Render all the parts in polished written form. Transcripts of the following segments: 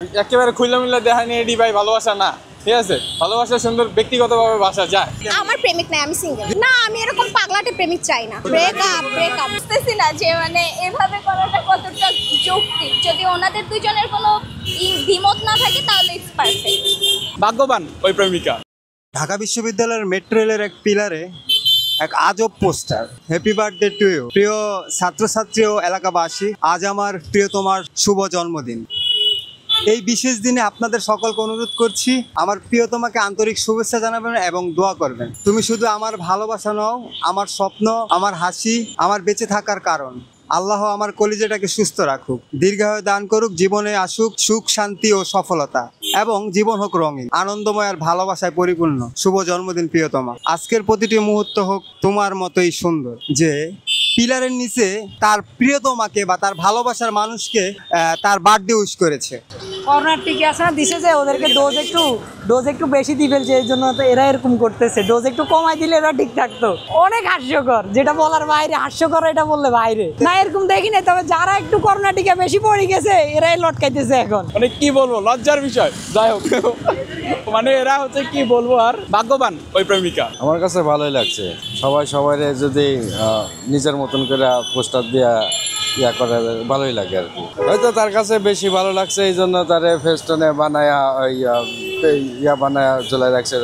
একেবারে খুইলা মিল্লা দেখা নিয়ে এডি ভাই ভালোবাসা না, ঠিক আছে? ভালোবাসা সুন্দর ব্যক্তিগতভাবে বাসা যায়। আমার প্রেমিক নাই, আমি সিঙ্গেল। না, আমি এরকম পাগলাটে প্রেমিক চাই না। ব্রেকআপ বুঝতেছি না যে মানে এভাবে করাটা কতটা যৌক্তিক। যদি ওনাদের দুজনের কোনো দ্বিমত না থাকে তাহলে ইটস পারফেক্ট। ভাগ্যবান ওই প্রেমিকা। ঢাকা বিশ্ববিদ্যালয়ের মেট্রো রেলের এক পিলারে এক আজব poster, happy birthday to you. প্রিয় ছাত্রছাত্রী ও এলাকাবাসী, আজ আমার প্রিয়তমার শুভ জন্মদিন। এই বিশেষ দিনে আপনাদের সকলকে অনুরোধ করছি আমার প্রিয়তমাকে আন্তরিক শুভেচ্ছা জানাবেন এবং দোয়া করবেন। তুমি শুধু আমার ভালোবাসা নও, আমার স্বপ্ন, আমার হাসি, আমার বেঁচে থাকার কারণ। আল্লাহ আমার কলিজাটাকে সুস্থ রাখুক, দীর্ঘায়ু দান করুক, জীবনে আসুক সুখ, শান্তি ও সফলতা, এবং জীবন হোক রঙিন, আনন্দময় আর ভালোবাসায় পরিপূর্ণ। শুভ জন্মদিন প্রিয়তমা। আজকের প্রতিটি মুহূর্ত হোক তোমার মতোই সুন্দর। যে পিলারের নিচে তার প্রিয়তমাকে বা তার ভালোবাসার মানুষকে তার বার্থডে উইশ করেছে। করোনার টিকে আছে না, দিছে যে ওদেরকে ডোজ একটু বেশি দিয়ে ফেলছে, এই জন্য তো এরা এরকম করতেছে। ডোজ একটু কমাই দিলে এরা ঠিক থাকতো। অনেক হাস্যকর, যেটা বলার বাইরে, হাস্যকর এটা বললে বাইরে না, এরকম দেখি না। তবে যারা একটু করোনা টিকা বেশি পড়ে গেছে এরাই লটকাইতেছে এখন। মানে কি বলবো, লজ্জার বিষয়। যাই হোক, মানে এরা হচ্ছে কি বলবো, আর ভাগ্যবান ওই প্রেমিকা। আমার কাছে ভালোই লাগছে। সবাই যদি নিজের মতন করে পোস্টার দিয়া ইয়া করে ভালোই লাগে আর কি। হয়তো তার কাছে বেশি ভালো লাগছে, এই জন্য তারে ফেস্টনে বানায়া ইয়া বানায়া ঝোলাই রাখছে।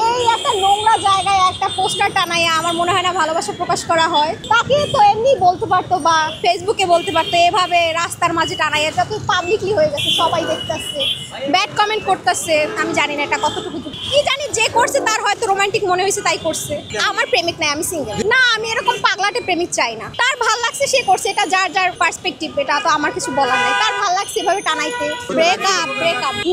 এই একটা নোংরা জায়গায় একটা পোস্টার টানাইয়া আমার মনে হয় না ভালোবাসা প্রকাশ করা হয়। তাকে তো এমনি বলতে পারতো বা ফেসবুকে বলতে পারতো, এভাবে রাস্তার মাঝে টানাইয়া, যত পাবলিকলি হয়ে গেছে, সবাই দেখতেছে, ব্যাড কমেন্ট করতেছে। আমি জানি না এটা কতটুকু, কি জানি, যে করছে তার হয়তো রোমান্টিক মনে হয়েছে তাই করছে। আমার প্রেমিক নাই, আমি সিঙ্গেল। না, আমি এরকম পাগলাটে প্রেমিক চাই না। তার ভাল লাগছে সে করছে, এটা যার যার পার্সপেক্টিভ, এটা তো আমার কিছু বলার নাই। তার ভাল লাগছে এভাবে টানাইতে। ব্রেকআপ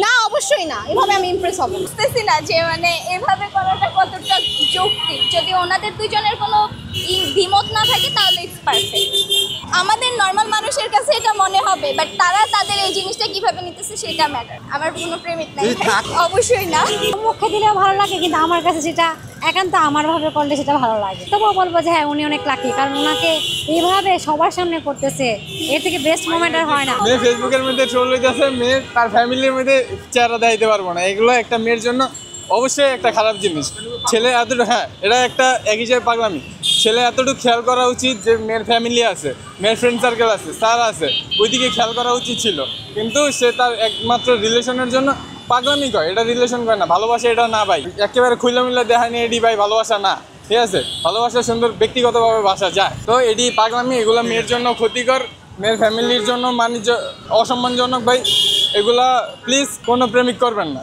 না, অবশ্যই না, এভাবে আমি ইমপ্রেস হব না। বুঝতেছি না যে মানে এভাবে করাটা কতটা যৌক্তিক। যদি ওনাদের দুজনের কোনো দ্বিমত না থাকে তাহলে ইটস পারফেক্ট। আমাদের নর্মাল মানুষের কাছে এটা মনে হবে, বাট তারা তাদের এই জিনিসটা কিভাবে নিতেছে সেটা ম্যাটার। আমার কোনো প্রেমিক নাই, অবশ্যই না। মুখে দিলেও ভালো লাগে, কিন্তু আমার কাছে সেটা একান্ত আমার ভাবে করলে সেটা ভালো লাগে। তবুও বলবো যে হ্যাঁ, উনি অনেক লাকি, কারণ ওনাকে এইভাবে সবার সামনে করতেছে, এর থেকে বেস্ট মোমেন্ট আর হয় না। মেয়ে ফেসবুকের মধ্যে ট্রোল হইতেছে, মেয়ে তার ফ্যামিলির মধ্যে চেহারা দেখাইতে পারবো না। এগুলো একটা মেয়ের জন্য অবশ্যই একটা খারাপ জিনিস। ছেলে এতটুকু, হ্যাঁ এটা একটা একই জায়গায় পাগলামি। ছেলে এতটুকু খেয়াল করা উচিত যে মেয়ের ফ্যামিলি আছে, মেয়ের ফ্রেন্ড সার্কেল আছে, স্যার আছে, ওইদিকে খেয়াল করা উচিত ছিল। কিন্তু সে তার একমাত্র রিলেশনের জন্য পাগলামি করে, এটা রিলেশন করে না, ভালোবাসা এটা না ভাই। একেবারে খুইলা মিল্লা দেখা নিয়ে এডি ভাই ভালোবাসা না, ঠিক আছে? ভালোবাসা সুন্দর ব্যক্তিগতভাবে বাসা যায়। তো এডি পাগলামি, এগুলো মেয়ের জন্য ক্ষতিকর, মেয়ের ফ্যামিলির জন্য অসম্মানজনক ভাই। এগুলা প্লিজ কোনো প্রেমিক করবেন না।